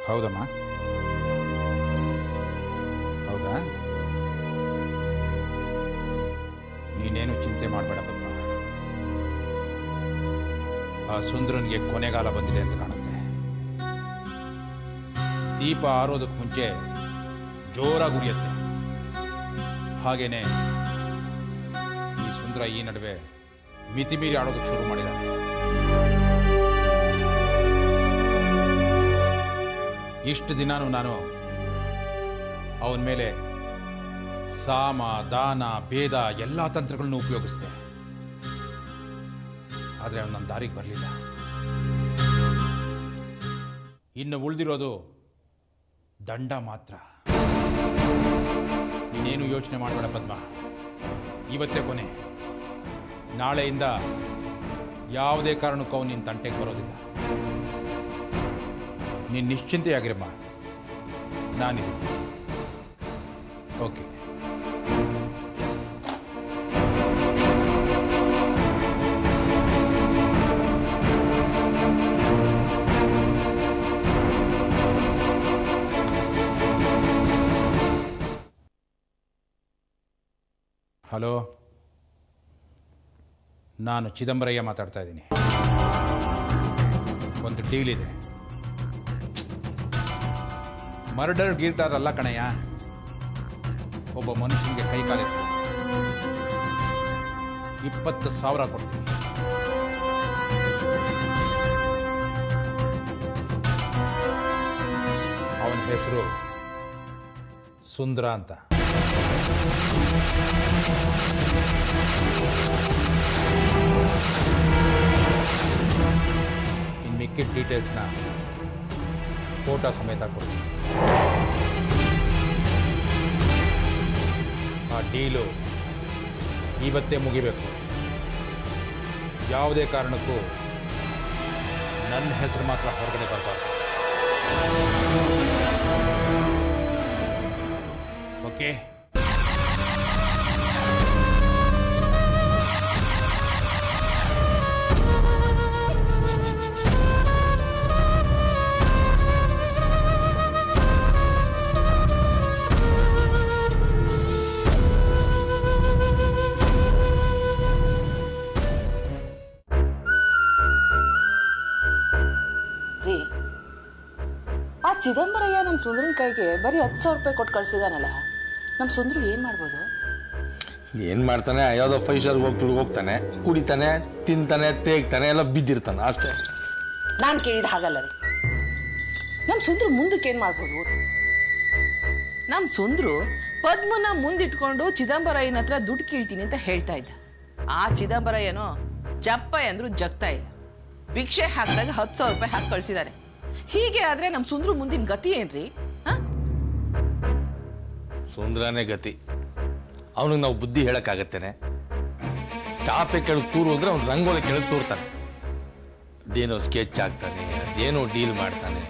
ಹೌದಮ್ಮ, ಹೌದಾ? ನೀನೇನು ಚಿಂತೆ ಮಾಡಬೇಡ ಪದ್ಮ. ಆ ಸುಂದರನಿಗೆ ಕೊನೆಗಾಲ ಬಂದಿದೆ ಅಂತ ಕಾಣುತ್ತೆ. ದೀಪ ಆರೋದಕ್ಕೆ ಮುಂಚೆ ಜೋರಾಗಿ ಉರಿಯುತ್ತೆ. ಹಾಗೇನೆ ಈ ಸುಂದರ ಈ ನಡುವೆ ಮಿತಿಮೀರಿ ಆಡೋದಕ್ಕೆ ಶುರು ಮಾಡಿದ್ದಾನೆ. ಇಷ್ಟು ದಿನಾನು ನಾನು ಅವನ ಮೇಲೆ ಸಾಮ ದಾನ ಭೇದ ಎಲ್ಲ ತಂತ್ರಗಳನ್ನು ಉಪಯೋಗಿಸಿದೆ. ಆದರೆ ಅವನು ನನ್ನ ದಾರಿಗೆ ಬರಲಿಲ್ಲ. ಇನ್ನು ಉಳಿದಿರೋದು ದಂಡ ಮಾತ್ರ. ನೀನೇನು ಯೋಚನೆ ಮಾಡಬೇಡ ಪದ್ಮ, ಇವತ್ತೇ ಕೊನೆ. ನಾಳೆಯಿಂದ ಯಾವುದೇ ಕಾರಣಕ್ಕೂ ಅವನು ನಿನ್ನ ತಂಟೆಗೆ ಬರೋದಿಲ್ಲ. ನೀನು ನಿಶ್ಚಿಂತೆಯಾಗಿರಮ್ಮ, ನಾನಿದ್ದೀನಿ. ಓಕೆ. ಹಲೋ, ನಾನು ಚಿದಂಬರಯ್ಯ ಮಾತಾಡ್ತಾ ಇದ್ದೀನಿ. ಒಂದು ಡೀಲ್ ಇದೆ. ಮರ್ಡರ್ ಗೀರ್ಡರ್ ಅಲ್ಲ ಕಣಯ್ಯ, ಒಬ್ಬ ಮನುಷ್ಯನಿಗೆ ಕೈ ಕಾಲಿತ್ತು 20,000 ಕೊಡ್ತೀನಿ. ಅವನ ಹೆಸರು ಸುಂದರ ಅಂತ. ಇನ್ನು ಮಿಕ್ಕಿದ ಡೀಟೇಲ್ಸ್ನ ಫೋಟೋ ಸಮೇತ ಕೊಡ್ತೀನಿ. ಆ ಡೀಲು ಇವತ್ತೇ ಮುಗಿಬೇಕು. ಯಾವುದೇ ಕಾರಣಕ್ಕೂ ನನ್ನ ಹೆಸರು ಮಾತ್ರ ಹೊರಗಡೆ ಬರಬಾರ್ದು. ಓಕೆ? ಚಿದಂಬರಯ್ಯ ನಮ್ಮ ಸುಂದ್ರನ ಕೈಗೆ ಬರೀ 10,000 ರೂಪಾಯಿ ಕೊಟ್ಟು ಕಳ್ಸಿದಾನಲ್ಲ, ನಮ್ಮ ಸುಂದ್ರ ಏನ್ ಮಾಡ್ಬೋದು? ಏನ್ ಮಾಡ್ತಾನೆ? ಯಾವುದೋ 5 ಸ್ಟಾರ್ ಹೋಗ್ತಾನೆ, ಕುಡಿತಾನೆ, ತಿಂತಾನೆ, ತೇಗ್ತಾನೆ, ಎಲ್ಲ ಬಿದ್ದಿರ್ತಾನೆ ಅಷ್ಟೇ. ನಾನು ಕೇಳಿದ ಹಾಗಲ್ಲ ರೀ. ನಮ್ಮ ಸುಂದ್ರ ಮುಂದಕ್ಕೆ ಏನ್ ಮಾಡ್ಬೋದು? ನಮ್ಮ ಸುಂದ್ರು ಪದ್ಮನ ಮುಂದಿಟ್ಕೊಂಡು ಚಿದಂಬರಯ್ಯನ ಹತ್ರ ದುಡ್ಡು ಕೀಳ್ತೀನಿ ಅಂತ ಹೇಳ್ತಾ ಇದ್ದ. ಆ ಚಿದಂಬರಯ್ಯನೋ ಜಪ್ಪ ಅಂದ್ರು ಜಗ್ತಾ ಇಲ್ಲ. ಭಿಕ್ಷೆ ಹಾಕಿದಾಗ 10,000 ರೂಪಾಯಿ ಹಾಕಿ ಕಳ್ಸಿದಾನೆ. ಹೀಗೆ ಆದ್ರೆ ನಮ್ ಸುಂದ್ರ ಮುಂದಿನ ಗತಿ ಏನ್ರಿ? ಸುಂದ್ರನೇ ಗತಿ. ಅವನಿಗೆ ನಾವು ಬುದ್ಧಿ ಹೇಳಕ್ಕಾಗತ್ತೇನೆ? ಚಾಪೆ ಕೆಳಗೆ ತೂರು ಹೋದ್ರೆ ಅವ್ನು ರಂಗೋಲಿ ಕೆಳಗೆ ತೂರ್ತಾನೆ. ಅದೇನೋ ಸ್ಕೆಚ್ ಆಗ್ತಾನೆ, ಅದೇನೋ ಡೀಲ್ ಮಾಡ್ತಾನೆ,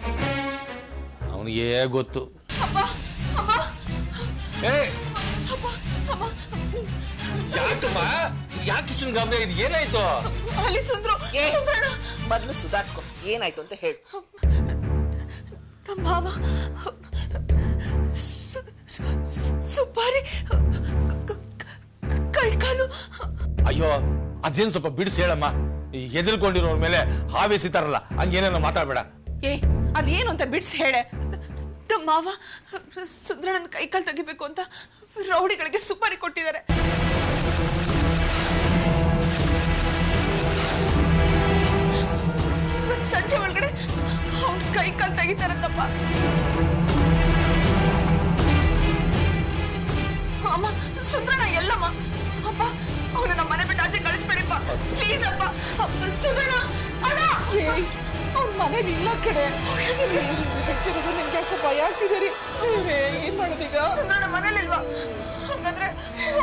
ಅವನಿಗೆ ಗೊತ್ತು. ಯಾಕೆ ಇಷ್ಟು ಗಾಬರಿ ಆಗಿದೆ? ಏನಾಯ್ತು? ಅಲ್ಲಿ ಸುಂದ್ರು ಮೊದ್ಲು ಸುಧಾರಿಸ್ಕೊ, ಏನಾಯ್ತು ಅಂತ ಹೇಳು. ನಮ್ಮ ಮಾವ ಸುಪಾರಿ ಕೈ ಕಾಲು. ಅಯ್ಯೋ, ಅದೇನು ಸ್ವಲ್ಪ ಬಿಡಿಸಿ ಹೇಳಮ್ಮ. ಎದುರ್ಕೊಂಡಿರೋರ್ ಮೇಲೆ ಹಾವೇಸಿತಾರಲ್ಲ, ಹಂಗೇನೇನೋ ಮಾತಾಡ್ಬೇಡ. ಅದೇನು ಅಂತ ಬಿಡಿಸಿ ಹೇಳೆ. ನಮ್ಮ ಮಾವ ಸುಂದ್ರಣ್ಣನ ಕೈ ಕಾಲು ತೆಗಿಬೇಕು ಅಂತ ರೌಡಿಗಳಿಗೆ ಸುಪಾರಿ ಕೊಟ್ಟಿದ್ದಾರೆ. ಸಂಜೆ ಒಳಗಡೆ ಅವ್ನ ಕೈ ಕಾಲು ತೆಗಿತಾರಂತಪ್ಪ. ಅಮ್ಮ, ಸುಂದ್ರಣ್ಣ ಎಲ್ಲಮ್ಮ? ಅಪ್ಪ, ಅವನು ನಮ್ಮ ಮನೆ ಬಿಟ್ಟು ಆಚೆ ಕಳಿಸ್ಬೇಡಿಪ್ಪ ಪ್ಲೀಸ್ ಅಪ್ಪ. ಸುಂದ್ರಣ್ಣ ಅವ್ನ ಮನೇಲಿ ಇಲ್ಲ ಕಡೆ. ಹೇಳ್ತಿರೋದು ನಿಮ್ಗೆ ಯಾಕೋ ಭಯ ಆಗ್ತಿದೆ. ಏನ್ ಮಾಡೋದೀಗ? ಸುಂದ್ರಣ್ಣ ಮನೇಲಿಲ್ವಾ? ಹಾಗಾದ್ರೆ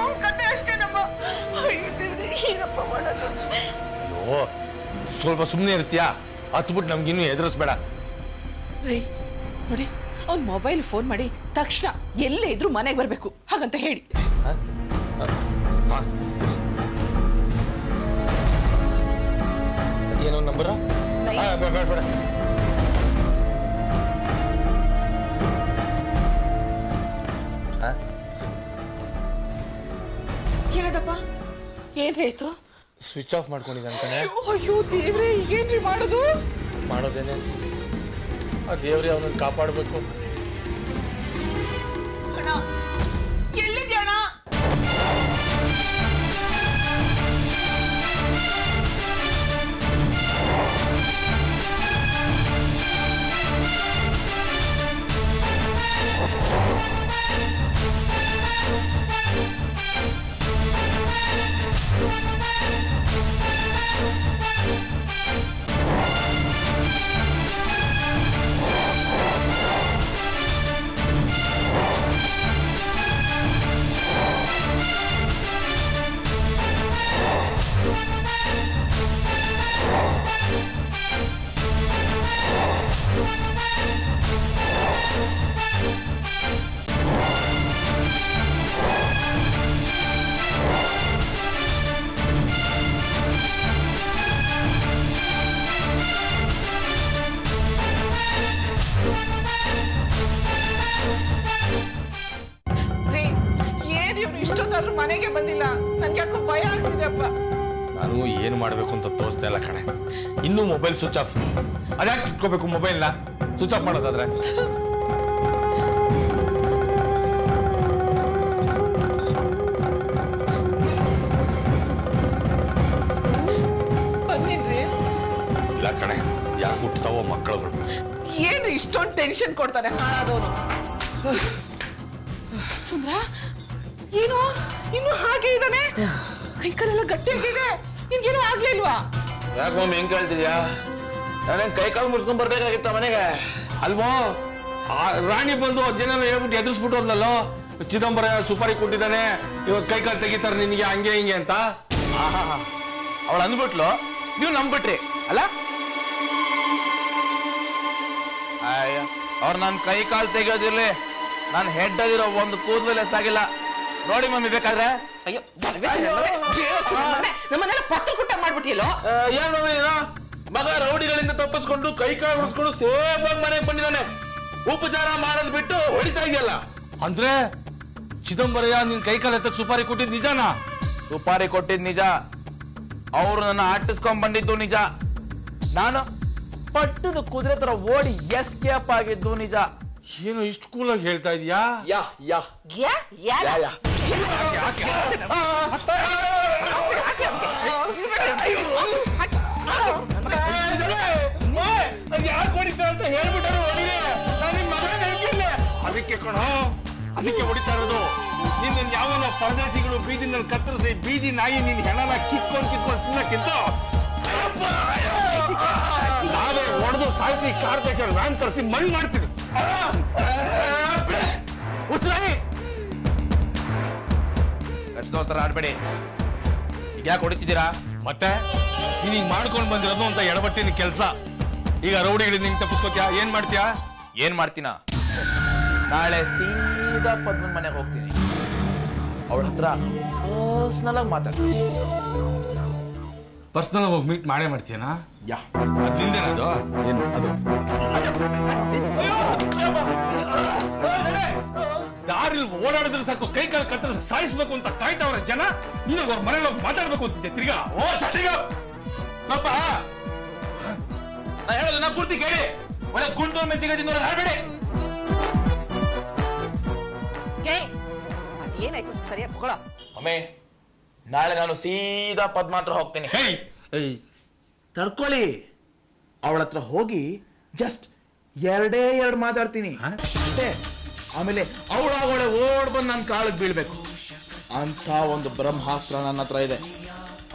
ಅವ್ನ ಕತೆ ಅಷ್ಟೇ ನಮ್ಮ. ಏನಪ್ಪ ಮಾಡೋದು? ಅಯ್ಯೋ, ಸ್ವಲ್ಪ ಸುಮ್ಮನೆ ಇರ್ತೀಯಾ? ಹತ್ಬಿಟ್ಟು ನಮ್ಗಿನ್ನೂ ಎದುರಿಸ್ಬೇಡ ರೀ. ನೋಡಿ, ಅವ್ನ ಮೊಬೈಲ್ ಫೋನ್ ಮಾಡಿ ತಕ್ಷಣ ಎಲ್ಲೇ ಇದ್ರು ಮನೆಗೆ ಬರ್ಬೇಕು ಹಾಗಂತ ಹೇಳಿ. ಏನೋ ನಂಬರ್? ಬೇಡ ಏನ್ರಿ ಆಯ್ತು? ಸ್ವಿಚ್ ಆಫ್ ಮಾಡ್ಕೊಂಡಿದ್ದಾನೆ ಕಣೆ. ಅಯ್ಯೋ ದೇವ್ರೆ, ಈಗೇನ್ರಿ ಮಾಡೋದು? ಮಾಡೋದೇನೆ, ಆ ದೇವ್ರಿ ಅವನನ್ನು ಕಾಪಾಡಬೇಕು. ಅಣ್ಣ ಎಲ್ಲಿದ್ಯಾ ಅಣ್ಣ? ಇಷ್ಟೊತ್ತಾದ್ರೂ ಮನೆಗೆ ಬಂದಿಲ್ಲ. ನನ್ಗೆ ಯಾಕೋ ಭಯ ಆಗ್ತಿದೆಪ್ಪ. ನಾನು ಏನು ಮಾಡಬೇಕು ಅಂತ ತೋರಿಸ್ತಾ ಇಲ್ಲ ಕಣೆ. ಇನ್ನೂ ಮೊಬೈಲ್ ಸ್ವಿಚ್ ಆಫ್. ಅದ್ಯಾಕೆ ಇಟ್ಕೋಬೇಕು ಮೊಬೈಲ್ನ? ಸ್ವಿಚ್ ಆಫ್ ಮಾಡೋದಾದ್ರೆ ಬಂದಿನ್ರಿ. ಇಲ್ಲ ಕಣೆ, ಯಾಕೆ ಹುಟ್ಟತಾವೋ ಮಕ್ಕಳುಗಳು. ಏನ್ರಿ ಇಷ್ಟೊಂದು ಟೆನ್ಷನ್ ಕೊಡ್ತಾನೆ ಹಾಳಾದವನು? ಸುಂದ್ರ ಏನು ಇನ್ನು ಹಾಗೆ ಇದ್ದಾನೆ? ಕೈ ಕಾಲೆಲ್ಲ ಗಟ್ಟಿಯಾಗಿದೆ. ನಿನ್ಗೇನು ಆಗ್ಲಿಲ್ವಾ? ಯಾಕೆ ಮಮ್ಮಿ ಹೆಂಗ್ ಕೇಳ್ತಿದ್ಯಾ? ನಾನೇನ್ ಕೈ ಕಾಲು ಮುಡ್ಸ್ಕೊಂಡ್ ಬರ್ಬೇಕಾಗಿತ್ತ ಮನೆಗೆ ಅಲ್ವೋ? ರಾಣಿ ಬಂದು ಜನ ಹೇಳ್ಬಿಟ್ಟು ಎದುರಿಸ್ಬಿಟ್ಟು ಹೋದ್ಲಲ್ಲೋ, ಚಿದಂಬರ ಸುಪಾರಿ ಕೊಟ್ಟಿದ್ದಾನೆ, ಇವಾಗ ಕೈ ಕಾಲು ತೆಗಿತಾರೆ ನಿನಗೆ ಹಂಗೆ ಹಿಂಗೆ ಅಂತ. ಅವಳು ಅಂದ್ಬಿಟ್ಲು, ನೀವು ನಂಬ್ಬಿಟ್ರಿ ಅಲ್ಲ? ಅಯ್ಯ, ಅವ್ರು ನನ್ನ ಕೈ ಕಾಲು ತೆಗಿಯೋದಿರ್ಲಿ, ನಾನು ಹೆಡ್ ಅದಿರೋ ಒಂದು ಕೂದಲು ಲೆಸ್ ಆಗಿಲ್ಲ ನೋಡಿ ಮಮ್ಮಿ ಬೇಕಾದ್ರೆ. ಅಯ್ಯೋ ನಮ್ಮನೆಲ್ಲ ಪತ್ರ ಕುಟ್ಟ ಮಾಡ್ಬಿಟ್ಟಿಯಲ್ಲೋ. ಏನ್ ಮಮ್ಮಿ ಮಗ ರೌಡಿಗಳಿಂದ ತಪ್ಪಿಸ್ಕೊಂಡು ಕೈ ಕಾಲು ಹೊಡ್ಸ್ಕೊಂಡು ಸೇಫ್ ಆಗಿ ಮನೆಗೆ ಬಂದಿದ್ದಾನೆ. ಉಪಚಾರ ಮಾಡೋದ್ ಬಿಟ್ಟು ಹೊಡಿತಾ ಇದೆಯಲ್ಲ. ಅಂದ್ರೆ ಚಿದಂಬರಯ್ಯ ನಿನ್ ಕೈ ಕಾಲು ಎತ್ತ ಸುಪಾರಿ ಕೊಟ್ಟಿದ್ ನಿಜಾನಾ? ಸುಪಾರಿ ಕೊಟ್ಟಿದ್ ನಿಜ, ಅವ್ರು ನನ್ನ ಆಟಿಸ್ಕೊಂಡ್ ಬಂದಿದ್ದು ನಿಜ, ನಾನು ಪಟ್ಟದ ಕುದುರೆ ತರ ಓಡಿ ಎಸ್ಕೇಪ್ ಆಗಿದ್ದು ನಿಜ. ಏನು ಇಷ್ಟು ಕೂಲಾಗಿ ಹೇಳ್ತಾ ಇದೀಯಾ? ಯಾ ಯಾ ಯಾ ಯಾ ಯಾ ಯಾಕೆ ಹೊಡಿತಾರೆ ಅಂತ ಹೇಳ್ಬಿಟ್ಟಾರು ಹೊಡಿಲೆ. ನಾನು ನಿಮ್ಮ ಮಗನ ನೆನಪಿಲ್ಲ, ಅದಕ್ಕೆ ಕಣೋ, ಅದಕ್ಕೆ ಹೊಡಿತಾ ಇರೋದು. ನಿನ್ನ ಯಾವನ ಪರದೇಶಿಗಳು ಬೀದಿನಲ್ಲಿ ಕತ್ತರಿಸಿ ಬೀದಿ ನಾಯಿ ನಿನ್ನ ಹೆಣನ ಕಿತ್ಕೊಂಡು ತಿನ್ನಕ್ಕಿಂತ ನಾವೇ ಹೊಡೆದು ಸಾಯಿಸಿ ಕಾರ್ಪೊರೇಷನ್ ವ್ಯಾನ್ ತರಿಸಿ ಮಣ್ಣು ಮಾಡ್ತೀವಿ. ಎಷ್ಟೋತ್ತರ ಆಡ್ಬೇಡಿ. ಈಗ ಯಾಕೆ ಹೊಡಿತಿದ್ದೀರಾ? ಮತ್ತೆ ನೀನೀಗ ಮಾಡ್ಕೊಂಡು ಬಂದಿರೋದು ಅಂತ ಎಡಬಟ್ಟಿನ ಕೆಲಸ. ಈಗ ರೌಡಿಗಳಿಂದ ನಿಂಗೆ ತಪ್ಪಿಸ್ಕೋತ್ಯಾ? ಏನ್ ಮಾಡ್ತೀಯಾ? ಏನ್ ಮಾಡ್ತೀನ? ನಾಳೆ ಸೀದಾ ಪದ್ಮನ ಮನೆಗೆ ಹೋಗ್ತೀನಿ. ಅವಳ ಹತ್ರ ಪರ್ಸನಲ್ ಆಗಿ ಮಾತಾಡ್ತೀನಿ. ಪರ್ಸನಲ್ ಹೋಗಿ ಮೀಟ್ ಮಾಡೇ ಮಾಡ್ತೀಯನಾ? ಯಾ, ನಿಂದೇನದು? ಏನು ಅದು? ದಾರಿಲಿ ಓಡಾಡಿದ್ರೆ ಸಾಕು ಕೈ ಕಾಲು ಕತ್ತರಿಸಿ ಸಾಯಿಸ್ಬೇಕು ಅಂತ ಕಾಯ್ತಾವ್ರ ಜನ. ನೀನು ಅವ್ರ ಮನೇಲಿ ಹೋಗಿ ಮಾತಾಡ್ಬೇಕು ಅಂತಿದ್ದೆ ತಿರ್ಗಾ. ಓ ಸಟಿಗ ಸ್ವಲ್ಪ ನಾ ಹೇಳೋದು ನಾ ಪೂರ್ತಿ ಕೇಳಿ. ಒಳ್ಳೆ ಗುಂಡು ಮೆಚ್ಚಿಗೆ ತಿನ್ನೋರು ಹಾಡ್ಬೇಡಿ. ಏನಾಯ್ತು ಸರಿಯಾಗಿ ಮಗಳ? ಅಮ್ಮೆ, ನಾಳೆ ನಾನು ಸೀದಾ ಪದ್ಮ ಹತ್ರ ಹೋಗ್ತೀನಿ. ತಡ್ಕೊಳ್ಳಿ, ಅವಳ ಹತ್ರ ಹೋಗಿ ಜಸ್ಟ್ ಎರಡು ಮಾತಾಡ್ತೀನಿ ಅಷ್ಟೇ. ಆಮೇಲೆ ಅವಳಾಗಳೆ ಓಡ್ ಬಂದು ನನ್ನ ಕಾಲಿಗೆ ಬೀಳ್ಬೇಕು ಅಂತ ಒಂದು ಬ್ರಹ್ಮಾಸ್ತ್ರ ನನ್ನ ಹತ್ರ ಇದೆ.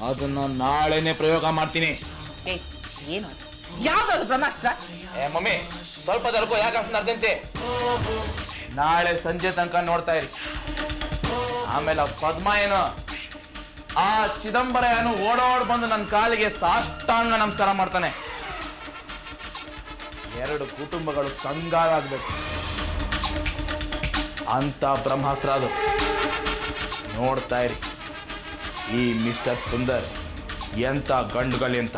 ಅದನ್ನ ನಾಳೆನೆ ಪ್ರಯೋಗ ಮಾಡ್ತೀನಿ. ಏನು ಯಾವ್ದು ಬ್ರಹ್ಮಾಸ್ತ್ರ? ಮಮ್ಮಿ ಸ್ವಲ್ಪ ತಡ್ಕೋ, ಯಾಕೆ ಅಷ್ಟು ಅರ್ಜೆನ್ಸಿ? ನಾಳೆ ಸಂಜೆ ತನಕ ನೋಡ್ತಾ ಇರಿ. ಆಮೇಲೆ ಪದ್ಮ ಏನು ಆ ಚಿದಂಬರ ಏನು ಓಡೋಡ್ ಬಂದು ನನ್ನ ಕಾಲಿಗೆ ಸಾಷ್ಟಾಂಗ ನಮಸ್ಕಾರ ಮಾಡ್ತಾನೆ. ಎರಡು ಕುಟುಂಬಗಳು ಕಂಗಾಲಾಗಬೇಕು ಅಂತ ಬ್ರಹ್ಮಾಸ್ತ್ರ ಅದು. ನೋಡ್ತಾ ಇರಿ ಈ ಮಿಸ್ಟರ್ ಸುಂದರ್ ಎಂತ ಗಂಡುಗಳಿ ಅಂತ.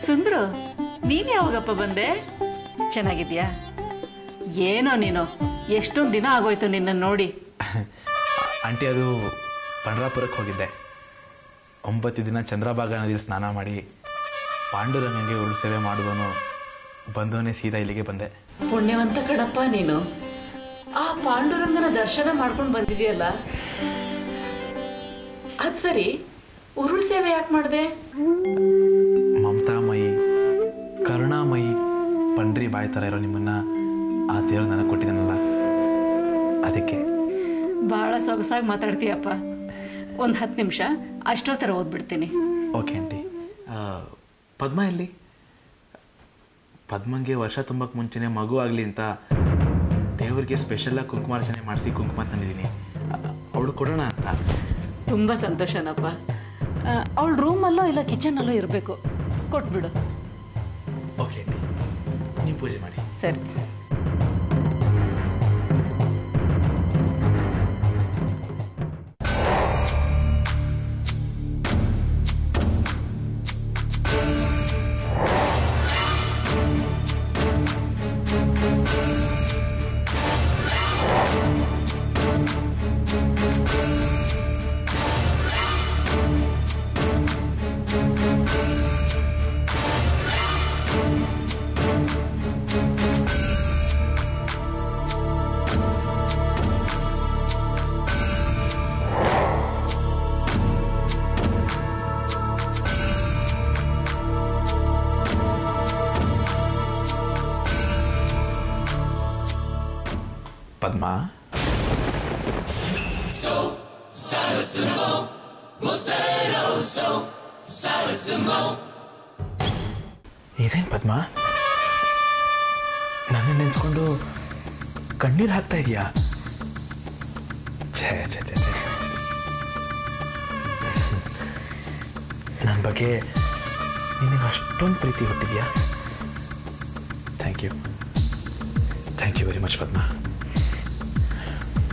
ಸುಂದ್ರು, ನೀನ್ ಯಾವಾಗಪ್ಪ ಬಂದೆ? ಚೆನ್ನಾಗಿದ್ಯಾ? ಏನೋ ನೀನು, ಎಷ್ಟೊಂದು ದಿನ ಆಗೋಯ್ತು ನಿನ್ನ ನೋಡಿ. ಆಂಟಿ, ಅದು ಪಂಡ್ರಾಪುರಕ್ಕೆ ಹೋಗಿದ್ದೆ. 9 ದಿನ ಚಂದ್ರಭಾಗ ನದಿಯಲ್ಲಿ ಸ್ನಾನ ಮಾಡಿ ಪಾಂಡುರಂಗನಿಗೆ ಉರುಳು ಸೇವೆ ಮಾಡಿದವನು ಬಂದವನೇ ಸೀದಾ ಇಲ್ಲಿಗೆ ಬಂದೆ. ಪುಣ್ಯವಂತ ಕಣಪ್ಪ ನೀನು. ಆ ಪಾಂಡುರಂಗನ ದರ್ಶನ ಮಾಡ್ಕೊಂಡು ಬಂದಿದೆಯಲ್ಲ, ಅದ್ ಸರಿ, ಉರುಳು ಸೇವೆ ಯಾಕೆ ಮಾಡಿದೆ? ಮಮತಾಮಯಿ, ಕರುಣಾಮಯಿ, ಪಂಡ್ರಿ ಬಾಯಿ ಥರ ಇರೋ ನಿಮ್ಮನ್ನ ಆ ದೇವರು ನನಗೆ ಕೊಟ್ಟಿದ್ದಾನಲ್ಲ, ಅದಕ್ಕೆ. ಬಹಳ ಸೊಗಸಾಗಿ ಮಾತಾಡ್ತೀಯಪ್ಪ. ಒಂದು 10 ನಿಮಿಷ ಅಷ್ಟೊತ್ತರ ಓದ್ಬಿಡ್ತೀನಿ. Okay aunty. ಪದ್ಮ ಎಲ್ಲಿ? ಪದ್ಮಂಗೆ ವರ್ಷ ತುಂಬಕ್ಕೆ ಮುಂಚೆನೆ ಮಗು ಆಗಲಿ ಅಂತ ದೇವರಿಗೆ ಸ್ಪೆಷಲಾಗಿ ಕುಂಕುಮಾರ್ಚನೆ ಮಾಡಿಸಿ ಕುಂಕುಮ ತಂದಿದ್ದೀನಿ. ಅವಳು ಕೊಡೋಣ ಅಂತ. ತುಂಬ ಸಂತೋಷನಪ್ಪ. ಅವಳ ರೂಮಲ್ಲೋ ಇಲ್ಲ ಕಿಚನಲ್ಲೋ ಇರಬೇಕು. ಕೊಟ್ಬಿಡು. ಓಕೆ ಆಂಟಿ, ನೀವು ಪೂಜೆ ಮಾಡಿ. ಸರಿ. ಪದ್ಮ, ಇದೇನು ಪದ್ಮ, ನನ್ನ ನೆನೆಸ್ಕೊಂಡು ಕಣ್ಣೀರು ಹಾಕ್ತಾ ಇದೀಯಾ? ಛೇ ಛೇ ಛೇ ಛೇ. ನನ್ನ ಬಗ್ಗೆ ನಿನಗೆ ಅಷ್ಟೊಂದು ಪ್ರೀತಿ ಹುಟ್ಟಿದ್ಯಾ? ಥ್ಯಾಂಕ್ ಯು ವೆರಿ ಮಚ್ ಪದ್ಮ.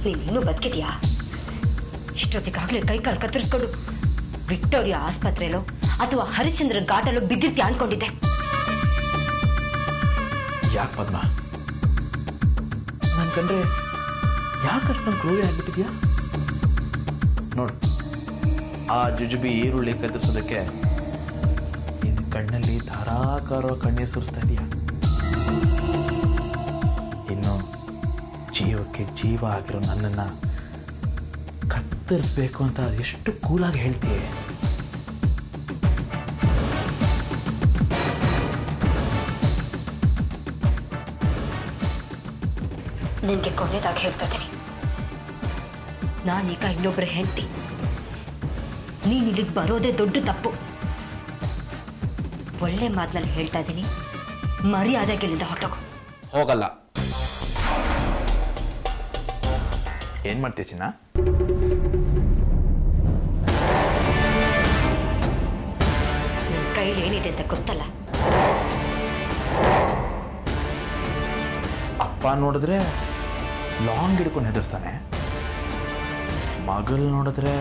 ನೀನಿನ್ನೂ ಬದುಕಿದ್ಯಾ? ಇಷ್ಟೊತ್ತಿಗಾಗಲೇ ಕೈ ಕಾಲು ಕತ್ತರಿಸ್ಕೊಂಡು ವಿಕ್ಟೋರಿಯಾ ಆಸ್ಪತ್ರೆಯಲ್ಲೋ ಅಥವಾ ಹರಿಶ್ಚಂದ್ರ ಘಾಟಲ್ಲೋ ಬಿದ್ದಿರ್ತೀಯ ಅನ್ಕೊಂಡಿದ್ದೆ. ಯಾಕೆ ಪದ್ಮ, ನನ್ನ ಕಂಡ್ರೆ ಯಾಕಷ್ಟು ನನ್ನ ಕ್ರೂರಿ ಆಗ್ಬಿಟ್ಟಿದ್ಯಾ? ನೋಡು, ಆ ಜುಜುಬಿ ಈರುಳ್ಳಿ ಕತ್ತರಿಸೋದಕ್ಕೆ ನಿನ್ನ ಕಣ್ಣಲ್ಲಿ ಧಾರಾಕಾರ ಕಣ್ಣೀರು ಸುರಿಸ್ತಾ ಇದೆಯಾ? ಇನ್ನು ಜೀವಕ್ಕೆ ಜೀವ ಆಗಿರೋ ನನ್ನನ್ನು ಕತ್ತರಿಸ್ಬೇಕು ಅಂತ ಎಷ್ಟು ಕೂಲಾಗಿ ಹೇಳ್ತೀಯ. ನಿನಗೆ ಕೊನೆಯದಾಗಿ ಹೇಳ್ತಾ ಇದ್ದೀನಿ, ನಾನೀಗ ಇನ್ನೊಬ್ಬರ ಹೆಂಡತಿ. ನೀನು ಇಲ್ಲಿಗೆ ಬರೋದೇ ದೊಡ್ಡ ತಪ್ಪು. ಒಳ್ಳೆ ಮಾತಿನಲ್ಲಿ ಹೇಳ್ತಾ ಇದ್ದೀನಿ, ಮರ್ಯಾದೆಗೆ ಇಲ್ಲಿಂದ ಹೊರಟೋಗು. ಹೋಗಲ್ಲ. ಏನ್ ಮಾಡ್ತೀಯ ಚಿನ್ನ? ನಿನ್ನ ಕೈಲಿ ಏನಿದೆ ಅಂತ ಗೊತ್ತಲ್ಲ. ಅಪ್ಪ ನೋಡಿದ್ರೆ ಲಾಂಗ್ ಹಿಡ್ಕೊಂಡು ಹೆದರ್ಸ್ತಾನೆ, ಮಗಳು ನೋಡಿದ್ರೆ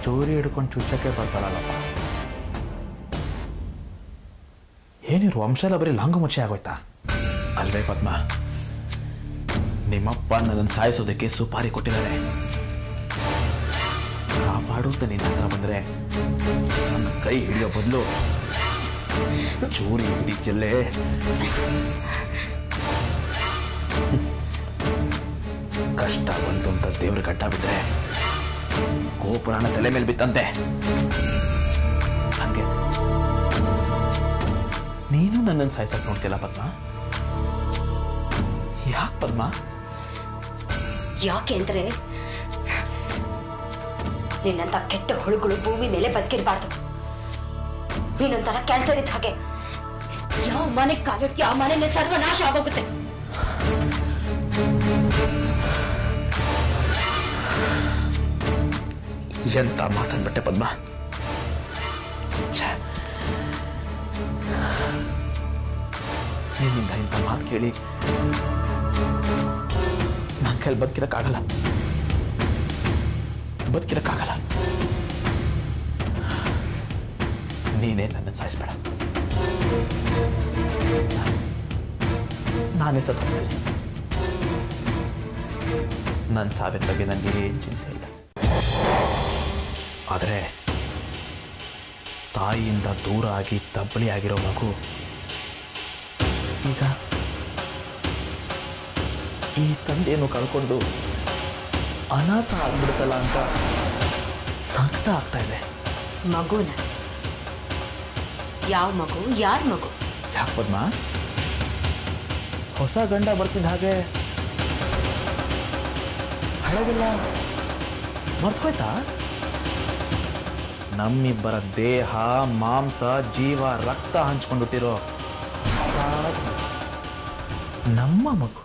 ಚೋರಿ ಹಿಡ್ಕೊಂಡು ಚುಚ್ಚಕ್ಕೆ ಬರ್ತಾಳಲ್ಲಪ್ಪ. ಏನಿರು ವಂಶ ಎಲ್ಲ ಬರೀ ಲಾಂಗು ಮುಚ್ಚೆ ಆಗೋಯ್ತಾ? ಅಲ್ವೇ ಪದ್ಮ, ನಿಮ್ಮಪ್ಪ ನನ್ನನ್ನು ಸಾಯಿಸೋದಕ್ಕೆ ಸುಪಾರಿ ಕೊಟ್ಟಿದ್ದಾರೆ. ಕಾಪಾಡು ಅಂತ ನಿನ್ನ ಹತ್ರ ಬಂದರೆ ನನ್ನ ಕೈ ಹಿಡಿಯೋ ಬದಲು ಚೂರಿ ಹಿಡಿಚಲ್ಲೇ. ಕಷ್ಟ ಬಂತು ಅಂತ ದೇವ್ರ ಗಡ್ಡ ಬಿದ್ದರೆ ಗೋಪುರಾಣ ತಲೆ ಮೇಲೆ ಬಿತ್ತಂತೆ. ಹಂಗೆ ನೀನು ನನ್ನನ್ನು ಸಾಯಿಸಕ್ಕೆ ನೋಡ್ತಿಲ್ಲ ಪದ್ಮ? ಯಾಕೆ ಪದ್ಮ? ಯಾಕೆ ಅಂದ್ರೆ ನಿನ್ನಂತ ಕೆಟ್ಟ ಹುಳುಗಳು ಭೂಮಿ ಮೇಲೆ ಬದುಕಿರಬಾರ್ದು. ನೀನೊಂಥರ ಕ್ಯಾನ್ಸರ್ ಇದ್ದ ಹಾಗೆ. ಯಾವ ಮನೆಗೆ ಕಾಲಿಡ್ತೀಯ ಆ ಮನೆಯೇ ಸರ್ವನಾಶ ಆಗೋಗುತ್ತೆ. ಎಂತ ಮಾತಾಡ್ಬಿಟ್ಟೆ ಪದ್ಮ. ನಿನ್ನಿಂದ ಇಂಥ ಮಾತು ಕೇಳಿ ನನ್ನ ಕೈಲಿ ಬದುಕಿರಕ್ಕಾಗಲ್ಲ. ನೀನೇ ನನ್ನ ಸಾಯಿಸ್ಬೇಡ. ನಾನೇ ಸತ್ತು ಹೋಗ್ತೀನಿ. ನನ್ನ ಸಾವಿನ ಬಗ್ಗೆ ನನಗೆ ಏನು ಚಿಂತೆ ಇಲ್ಲ. ಆದರೆ ತಾಯಿಯಿಂದ ದೂರ ಆಗಿ ತಬ್ಬಲಿ ಆಗಿರೋ ಮಗು ಈಗ ಈ ತಂದೆಯನ್ನು ಕಳ್ಕೊಂಡು ಅನಾಥ ಆಗ್ಬಿಡ್ತಲ್ಲ ಅಂತ ಸಂಕಟ ಆಗ್ತಾ ಇದೆ. ಮಗುನ ಯಾವ ಮಗು? ಯಾರ ಮಗು? ಯಾಕೆ ಪದ್ಮ? ಹೊಸ ಗಂಡ ಬರ್ತಿದ್ದ ಹಾಗೆ ಹಳೆಗೆಲ್ಲ ಮರ್ತೋಯ್ತಾ? ನಮ್ಮಿಬ್ಬರ ದೇಹ, ಮಾಂಸ, ಜೀವ, ರಕ್ತ ಹಂಚ್ಕೊಂಡ್ಬಿಟ್ಟಿರೋ ನಮ್ಮ ಮಗು.